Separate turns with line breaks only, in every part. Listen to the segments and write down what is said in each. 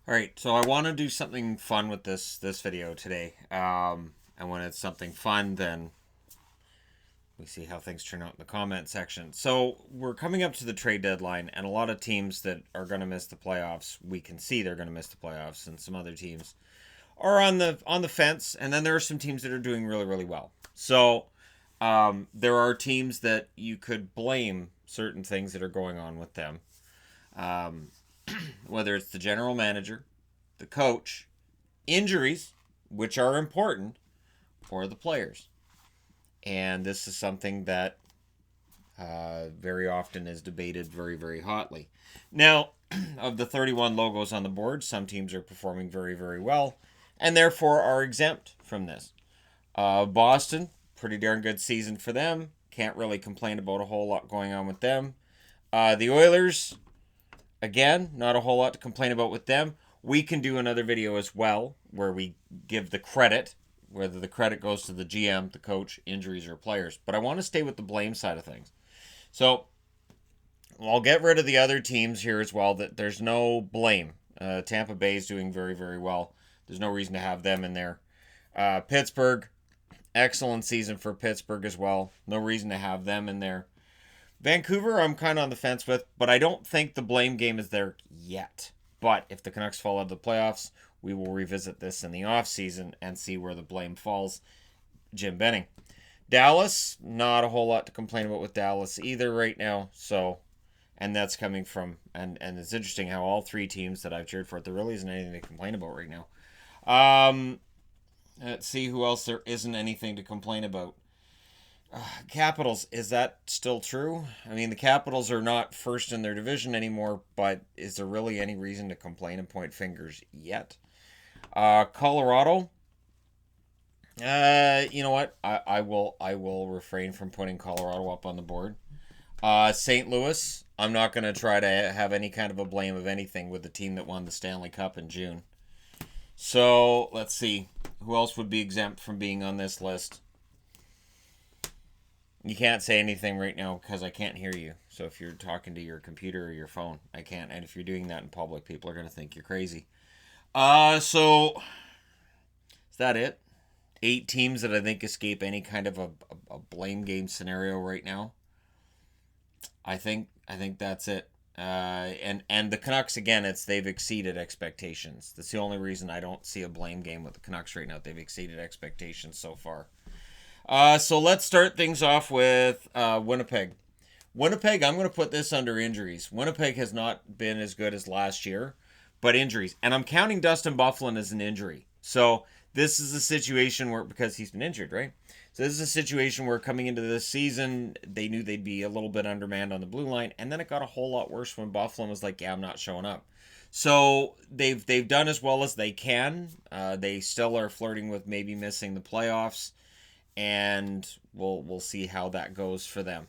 All right, so I want to do something fun with this video today. And when it's something fun, then we see how things turn out in the comment section. So we're coming up to the trade deadline, and a lot of teams that are going to miss the playoffs, we can see they're going to miss the playoffs, and some other teams are on the fence. And then there are some teams that are doing really really well. So there are teams that you could blame certain things that are going on with them, um, whether it's the general manager, the coach, injuries, which are important, or the players. And this is something that very often is debated very, very hotly. Now, of the 31 logos on the board, some teams are performing very, very well and therefore are exempt from this. Boston, pretty darn good season for them. Can't really complain about a whole lot going on with them. The Oilers, again, not a whole lot to complain about with them. We can do another video as well where we give the credit, whether the credit goes to the GM, the coach, injuries, or players. But I want to stay with the blame side of things. So I'll get rid of the other teams here as well. That there's no blame. Tampa Bay is doing very, very well. There's no reason to have them in there. Pittsburgh, excellent season for Pittsburgh as well. No reason to have them in there. Vancouver, I'm kind of on the fence with, but I don't think the blame game is there yet. But if the Canucks fall out of the playoffs, we will revisit this in the offseason and see where the blame falls. Jim Benning. Dallas, not a whole lot to complain about with Dallas either right now. So, and that's coming from, and it's interesting how all three teams that I've cheered for, there really isn't anything to complain about right now. Let's see who else there isn't anything to complain about. Capitals, is that still true? I mean, the Capitals are not first in their division anymore, but is there really any reason to complain and point fingers yet? Colorado, you know what? I will refrain from putting Colorado up on the board. St. Louis, I'm not going to try to have any kind of a blame of anything with the team that won the Stanley Cup in June. So let's see who else would be exempt from being on this list. You can't say anything right now because I can't hear you. So if you're talking to your computer or your phone, I can't. And if you're doing that in public, people are going to think you're crazy. So is that it? 8 teams that I think escape any kind of a blame game scenario right now. I think that's it. And the Canucks again, they've exceeded expectations. That's the only reason I don't see a blame game with the Canucks right now. They've exceeded expectations so far. So let's start things off with Winnipeg. Winnipeg, I'm going to put this under injuries. Winnipeg has not been as good as last year, but injuries. And I'm counting Dustin Byfuglien as an injury. So this is a situation where, because he's been injured, right? So this is a situation where coming into this season, they knew they'd be a little bit undermanned on the blue line. And then it got a whole lot worse when Byfuglien was like, yeah, I'm not showing up. So they've done as well as they can. They still are flirting with maybe missing the playoffs. And we'll see how that goes for them.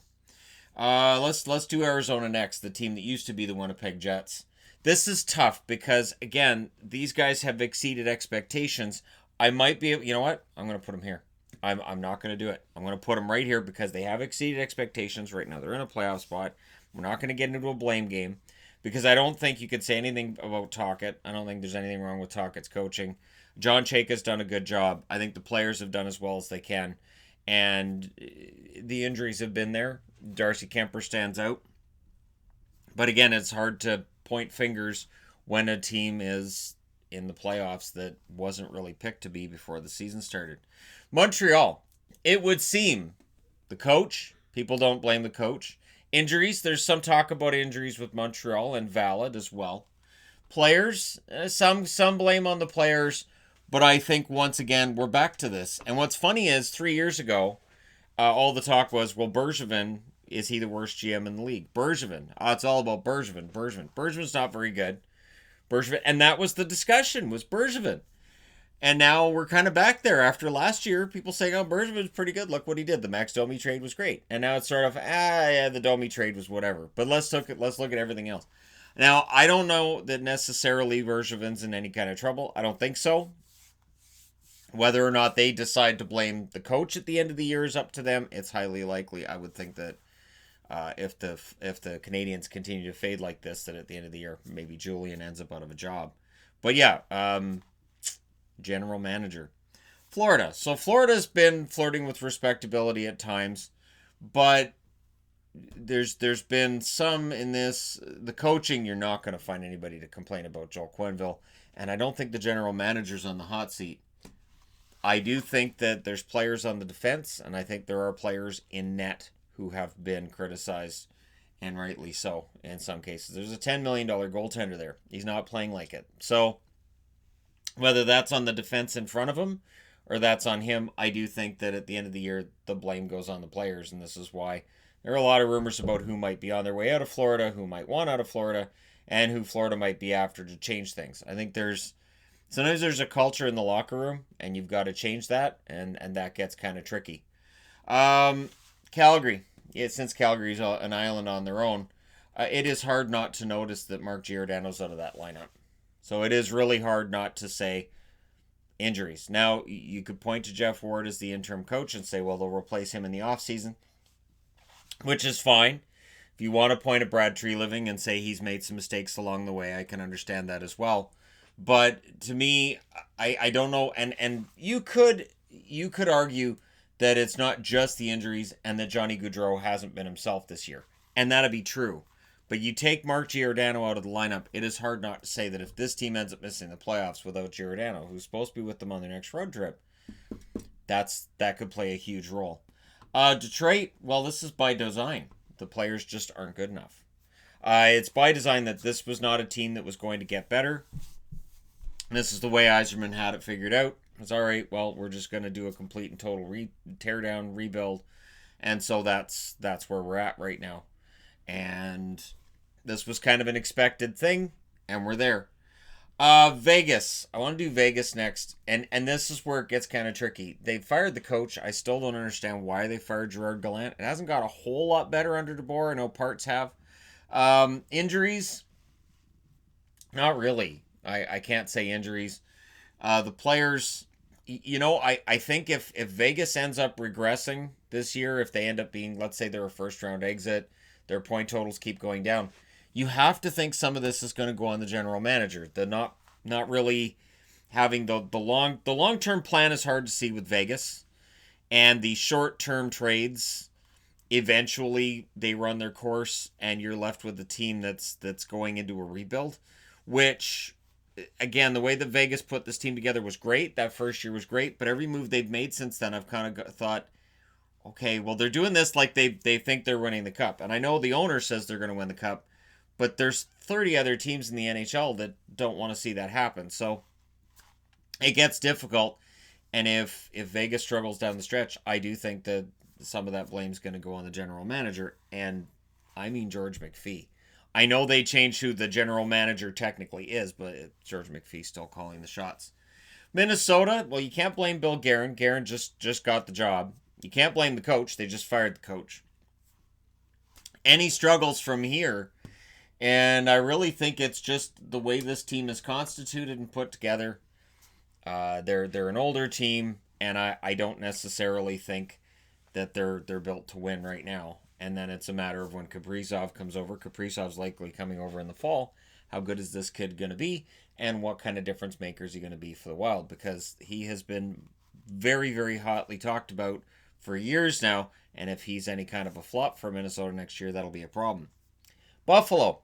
Let's do Arizona next, the team that used to be the Winnipeg Jets. This is tough because again, these guys have exceeded expectations. I might be, you know what? I'm going to put them here. I'm not going to do it. I'm going to put them right here because they have exceeded expectations right now. They're in a playoff spot. We're not going to get into a blame game because I don't think you could say anything about Tocchet. I don't think there's anything wrong with Tocchet's coaching. John Chayka's done a good job. I think the players have done as well as they can. And the injuries have been there. Darcy Kemper stands out. But again, it's hard to point fingers when a team is in the playoffs that wasn't really picked to be before the season started. Montreal, it would seem the coach, people don't blame the coach. Injuries, there's some talk about injuries with Montreal and valid as well. Players, some blame on the players, but I think once again we're back to this. And what's funny is 3 years ago, all the talk was, well, Bergevin, is he the worst GM in the league? Bergevin, it's all about Bergevin. Bergevin's not very good. Bergevin, and that was the discussion, was Bergevin. And now we're kind of back there after last year. People saying, oh, Bergevin's pretty good. Look what he did. The Max Domi trade was great. And now it's sort of, yeah, the Domi trade was whatever. But let's look at everything else. Now, I don't know that necessarily Bergevin's in any kind of trouble. I don't think so. Whether or not they decide to blame the coach at the end of the year is up to them. It's highly likely. I would think that if the Canadians continue to fade like this, that at the end of the year, maybe Julian ends up out of a job. But yeah, general manager. Florida. So Florida's been flirting with respectability at times, but there's been some in this. The coaching, you're not going to find anybody to complain about Joel Quenneville, and I don't think the general manager's on the hot seat. I do think that there's players on the defense, and I think there are players in net who have been criticized, and rightly so in some cases. There's a $10 million goaltender there. He's not playing like it. So whether that's on the defense in front of him or that's on him, I do think that at the end of the year, the blame goes on the players, and this is why there are a lot of rumors about who might be on their way out of Florida, who might want out of Florida, and who Florida might be after to change things. I think sometimes there's a culture in the locker room, and you've got to change that, and that gets kind of tricky. Calgary. Yeah, since Calgary's an island on their own, it is hard not to notice that Mark Giordano's out of that lineup. So it is really hard not to say injuries. Now, you could point to Jeff Ward as the interim coach and say, well, they'll replace him in the offseason, which is fine. If you want to point at Brad Treliving and say he's made some mistakes along the way, I can understand that as well. But to me, I don't know, and you could argue that it's not just the injuries and that Johnny Gaudreau hasn't been himself this year, and that'd be true. But you take Mark Giordano out of the lineup, it is hard not to say that if this team ends up missing the playoffs without Giordano, who's supposed to be with them on their next road trip, that could play a huge role. Detroit, well, this is by design. The players just aren't good enough. It's by design that this was not a team that was going to get better. This is the way Yzerman had it figured out. It's all right. Well, we're just going to do a complete and total tear down, rebuild, and so that's where we're at right now. And this was kind of an expected thing, and we're there. Vegas. I want to do Vegas next, and this is where it gets kind of tricky. They fired the coach. I still don't understand why they fired Gerard Gallant. It hasn't got a whole lot better under DeBoer. I know parts have. Injuries. Not really. I can't say injuries. The players, I think if Vegas ends up regressing this year, if they end up being, let's say they're a first round exit, their point totals keep going down, you have to think some of this is going to go on the general manager. The not really having the long term plan is hard to see with Vegas, and the short term trades eventually they run their course, and you're left with a team that's going into a rebuild, which. Again, the way that Vegas put this team together was great. That first year was great, but every move they've made since then, I've kind of thought, okay, well, they're doing this like they think they're winning the cup. And I know the owner says they're going to win the cup, but there's 30 other teams in the NHL that don't want to see that happen. So it gets difficult. And if Vegas struggles down the stretch, I do think that some of that blame is going to go on the general manager. And I mean George McPhee. I know they changed who the general manager technically is, but George McPhee's still calling the shots. Minnesota, well, you can't blame Bill Guerin. Guerin just got the job. You can't blame the coach. They just fired the coach. Any struggles from here, and I really think it's just the way this team is constituted and put together. They're an older team, and I don't necessarily think that they're built to win right now. And then it's a matter of when Kaprizov comes over. Kaprizov's likely coming over in the fall. How good is this kid going to be? And what kind of difference maker is he going to be for the Wild? Because he has been very, very hotly talked about for years now. And if he's any kind of a flop for Minnesota next year, that'll be a problem. Buffalo.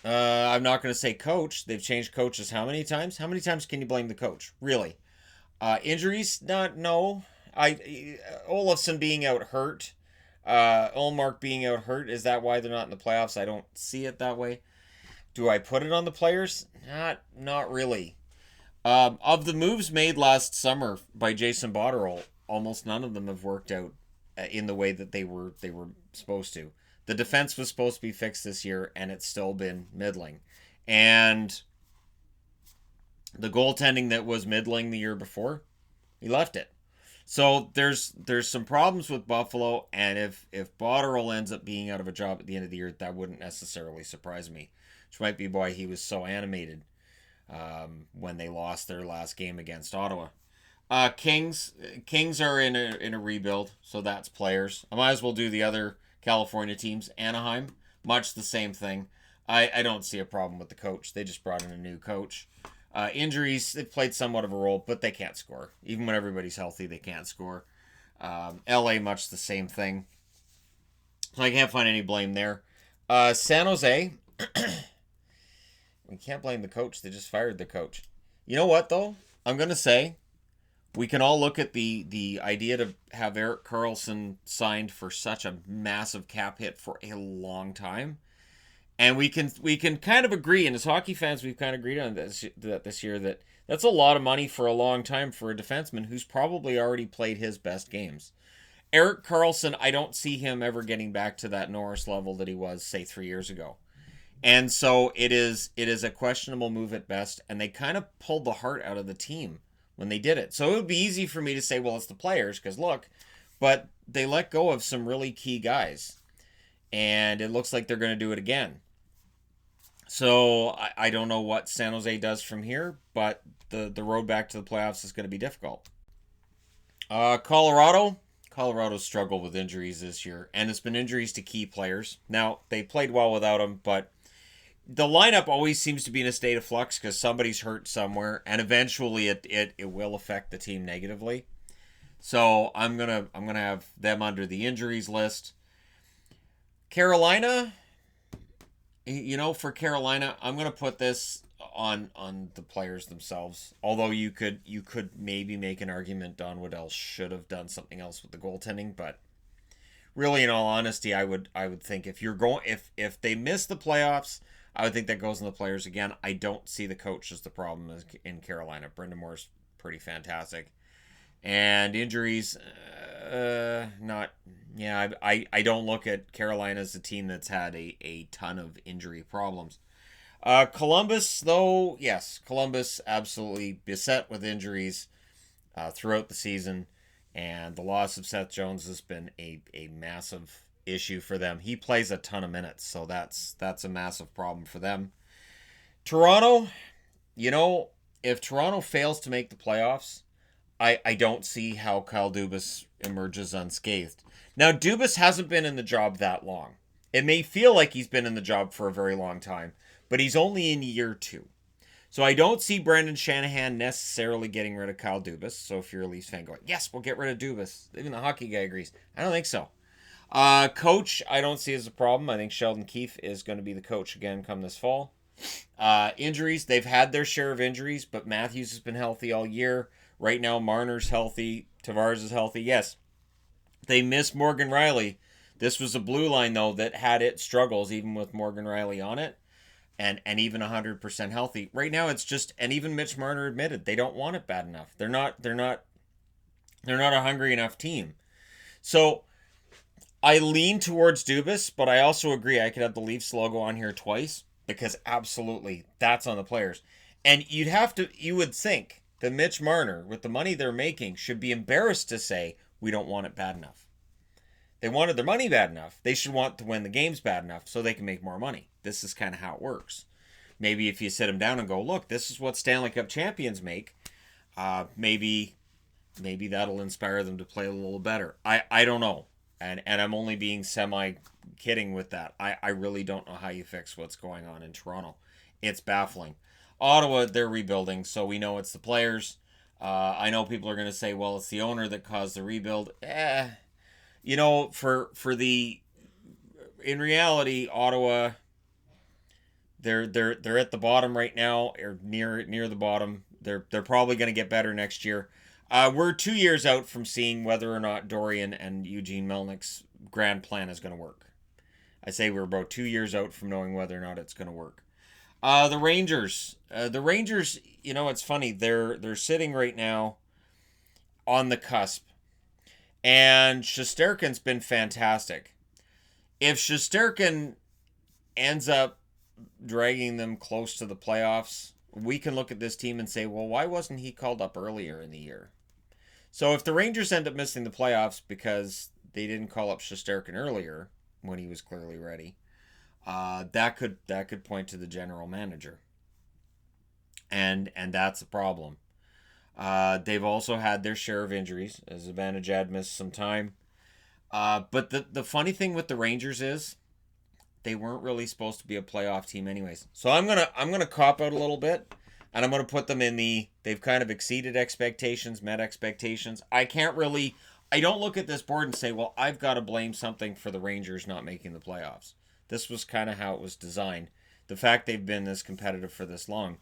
I'm not going to say coach. They've changed coaches how many times? How many times can you blame the coach? Really? Injuries? No. Olofsson being out hurt, Ullmark being out hurt, is that why they're not in the playoffs? I don't see it that way. Do I put it on the players? Not really. Of the moves made last summer by Jason Botterill, almost none of them have worked out in the way that they were supposed to. The defense was supposed to be fixed this year, and it's still been middling. And the goaltending that was middling the year before, he left it. So there's some problems with Buffalo, and if Botterill ends up being out of a job at the end of the year, that wouldn't necessarily surprise me, which might be why he was so animated when they lost their last game against Ottawa. Kings are in a rebuild, so that's players. I might as well do the other California teams. Anaheim, much the same thing. I don't see a problem with the coach. They just brought in a new coach. Injuries, they've played somewhat of a role, but they can't score. Even when everybody's healthy, they can't score. LA, much the same thing. So I can't find any blame there. San Jose, we can't blame the coach. They just fired the coach. You know what, though? I'm going to say we can all look at the idea to have Erik Karlsson signed for such a massive cap hit for a long time. And we can kind of agree, and as hockey fans, we've kind of agreed on this year that that's a lot of money for a long time for a defenseman who's probably already played his best games. Erik Karlsson, I don't see him ever getting back to that Norris level that he was, say, 3 years ago. And so it is a questionable move at best, and they kind of pulled the heart out of the team when they did it. So it would be easy for me to say, well, it's the players, because look, but they let go of some really key guys. And it looks like they're going to do it again. So I don't know what San Jose does from here, but the road back to the playoffs is going to be difficult. Colorado's struggled with injuries this year, and it's been injuries to key players. Now, they played well without them, but the lineup always seems to be in a state of flux because somebody's hurt somewhere, and eventually it will affect the team negatively. So I'm gonna have them under the injuries list. Carolina, for Carolina, I'm going to put this on the players themselves. Although you could maybe make an argument Don Waddell should have done something else with the goaltending, but really, in all honesty, I would think if they miss the playoffs, I would think that goes on the players again. I don't see the coach as the problem in Carolina. Brendan Moore's pretty fantastic. And injuries, not. Yeah, I don't look at Carolina as a team that's had a ton of injury problems. Columbus, though, yes, Columbus absolutely beset with injuries throughout the season, and the loss of Seth Jones has been a massive issue for them. He plays a ton of minutes, so that's a massive problem for them. Toronto, if Toronto fails to make the playoffs, I don't see how Kyle Dubas emerges unscathed. Now, Dubas hasn't been in the job that long. It may feel like he's been in the job for a very long time, but he's only in year 2. So I don't see Brendan Shanahan necessarily getting rid of Kyle Dubas. So if you're a Leafs fan going, yes, we'll get rid of Dubas. Even the hockey guy agrees. I don't think so. Coach, I don't see as a problem. I think Sheldon Keefe is going to be the coach again come this fall. Injuries, they've had their share of injuries, but Matthews has been healthy all year. Right now, Marner's healthy. Tavares is healthy. Yes, they miss Morgan Riley. This was a blue line, though, that had its struggles, even with Morgan Riley on it, and even 100% healthy. Right now, it's just, and even Mitch Marner admitted they don't want it bad enough. They're not a hungry enough team. So I lean towards Dubas, but I also agree I could have the Leafs logo on here twice because absolutely that's on the players. And you would think that Mitch Marner, with the money they're making, should be embarrassed to say we don't want it bad enough. They wanted their money bad enough. They should want to win the games bad enough so they can make more money. This is kind of how it works. Maybe if you sit them down and go, look, this is what Stanley Cup champions make, maybe that'll inspire them to play a little better. I don't know. And I'm only being semi-kidding with that. I really don't know how you fix what's going on in Toronto. It's baffling. Ottawa, they're rebuilding, so we know it's the players. I know people are going to say, well, it's the owner that caused the rebuild. In reality, Ottawa, they're at the bottom right now, or near the bottom. They're probably going to get better next year. We're 2 years out from seeing whether or not Dorian and Eugene Melnick's grand plan is going to work. I say we're about 2 years out from knowing whether or not it's going to work. The Rangers, it's funny. They're sitting right now on the cusp, and Shesterkin's been fantastic. If Shesterkin ends up dragging them close to the playoffs, we can look at this team and say, well, why wasn't he called up earlier in the year? So if the Rangers end up missing the playoffs because they didn't call up Shesterkin earlier when he was clearly ready, that could point to the general manager, and that's a problem. They've also had their share of injuries, as Zibanejad missed some time. But the funny thing with the Rangers is they weren't really supposed to be a playoff team anyways. So I'm gonna cop out a little bit, and I'm gonna put them in they've kind of exceeded expectations, met expectations. I don't look at this board and say, well, I've got to blame something for the Rangers not making the playoffs. This was kind of how it was designed. The fact they've been this competitive for this long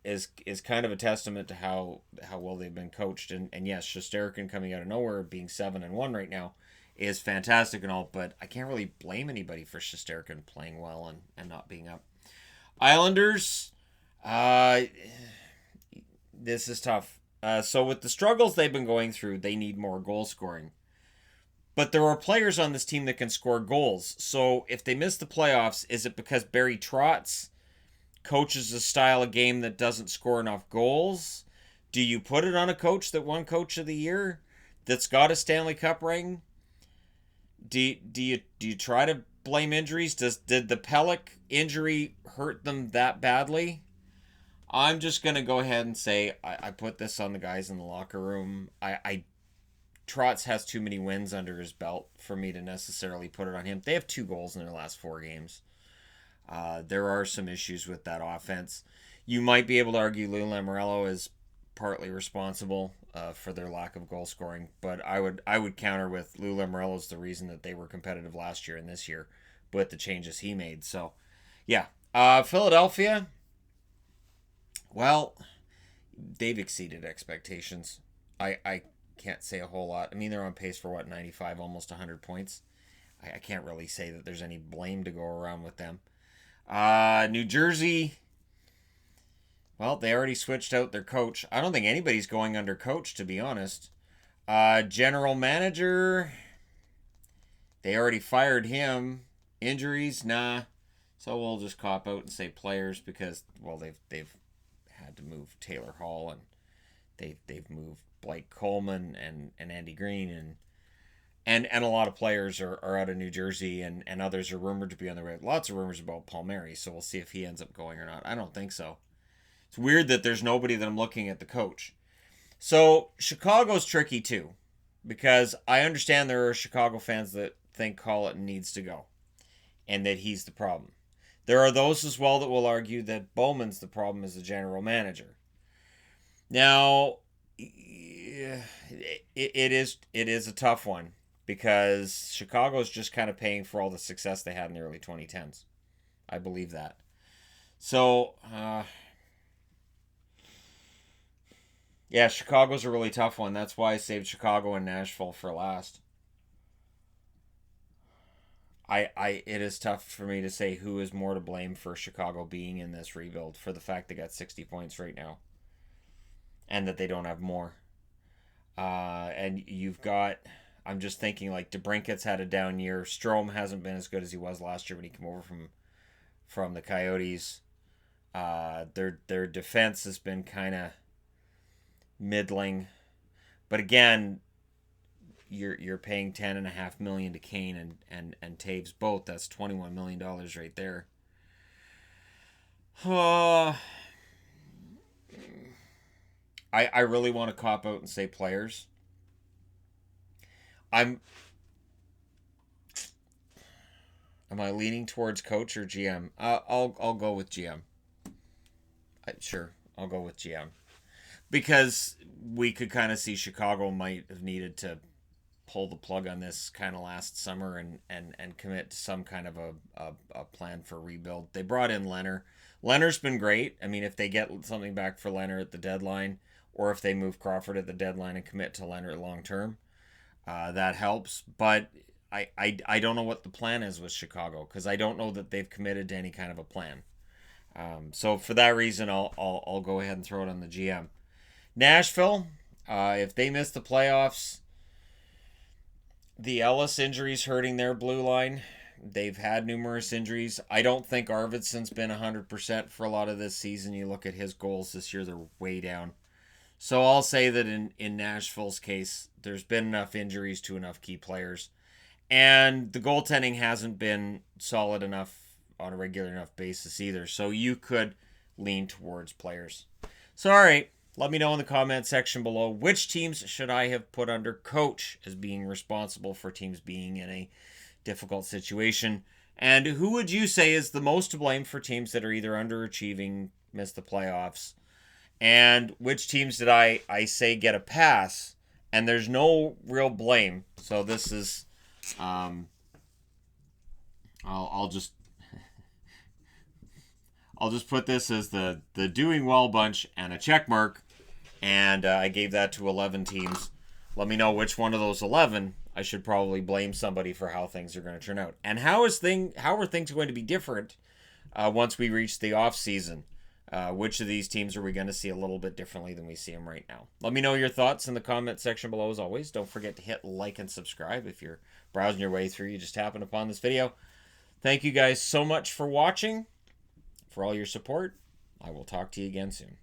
is kind of a testament to how well they've been coached. And yes, Shesterkin coming out of nowhere, being 7-1 right now, is fantastic and all, but I can't really blame anybody for Shesterkin playing well and not being up. Islanders, this is tough. So with the struggles they've been going through, they need more goal scoring. But there are players on this team that can score goals. So if they miss the playoffs, is it because Barry Trotz coaches a style of game that doesn't score enough goals? Do you put it on a coach that won Coach of the Year, that's got a Stanley Cup ring? Do you try to blame injuries? Did the Pelech injury hurt them that badly? I'm just going to go ahead and say I put this on the guys in the locker room. Trotz has too many wins under his belt for me to necessarily put it on him. They have 2 goals in their last 4 games. There are some issues with that offense. You might be able to argue Lou Lamoriello is partly responsible for their lack of goal scoring, but I would counter with Lou Lamoriello is the reason that they were competitive last year and this year with the changes he made. So, yeah. Philadelphia, well, they've exceeded expectations. I can't say a whole lot. I mean, they're on pace for 95, almost 100 points. I can't really say that there's any blame to go around with them. New Jersey, well, they already switched out their coach. I don't think anybody's going under coach, to be honest. General manager, they already fired him. Injuries, nah. So we'll just cop out and say players because, well, they've had to move Taylor Hall and they've moved Blake Coleman and Andy Green and a lot of players are out of New Jersey and others are rumored to be on the way. Lots of rumors about Palmieri, so we'll see if he ends up going or not. I don't think so. It's weird that there's nobody that I'm looking at the coach. So Chicago's tricky too, because I understand there are Chicago fans that think Colliton needs to go and that he's the problem. There are those as well that will argue that Bowman's the problem as the general manager. Now, it is a tough one because Chicago's just kind of paying for all the success they had in the early 2010s. I believe that. So, yeah, Chicago's a really tough one. That's why I saved Chicago and Nashville for last. It is tough for me to say who is more to blame for Chicago being in this rebuild for the fact they got 60 points right now and that they don't have more. And you've got, I'm just thinking like DeBrincat's had a down year. Strome hasn't been as good as he was last year when he came over from the Coyotes. Their defense has been kind of middling, but again, you're paying $10.5 million to Kane and Taves both. That's $21 million right there. I really want to cop out and say players. Am I leaning towards coach or GM? I'll go with GM. Sure, I'll go with GM. Because we could kind of see Chicago might have needed to pull the plug on this kind of last summer and commit to some kind of a plan for rebuild. They brought in Leonard. Leonard's been great. I mean, if they get something back for Leonard at the deadline, or if they move Crawford at the deadline and commit to Leonard long term, that helps. But I don't know what the plan is with Chicago because I don't know that they've committed to any kind of a plan. So for that reason, I'll go ahead and throw it on the GM. Nashville, if they miss the playoffs, the Ellis injury's hurting their blue line. They've had numerous injuries. I don't think Arvidsson's been 100% for a lot of this season. You look at his goals this year, they're way down. So I'll say that in Nashville's case, there's been enough injuries to enough key players. And the goaltending hasn't been solid enough on a regular enough basis either. So you could lean towards players. So, all right. Let me know in the comment section below which teams should I have put under coach as being responsible for teams being in a difficult situation. And who would you say is the most to blame for teams that are either underachieving, miss the playoffs? And which teams did I say get a pass? And there's no real blame. So this is, I'll just put this as the doing well bunch and a check mark. And I gave that to 11 teams. Let me know which one of those 11 I should probably blame somebody for how things are going to turn out. And how are things going to be different once we reach the off season? Which of these teams are we going to see a little bit differently than we see them right now? Let me know your thoughts in the comment section below as always. Don't forget to hit like and subscribe if you're browsing your way through. You just happened upon this video. Thank you guys so much for watching, for all your support. I will talk to you again soon.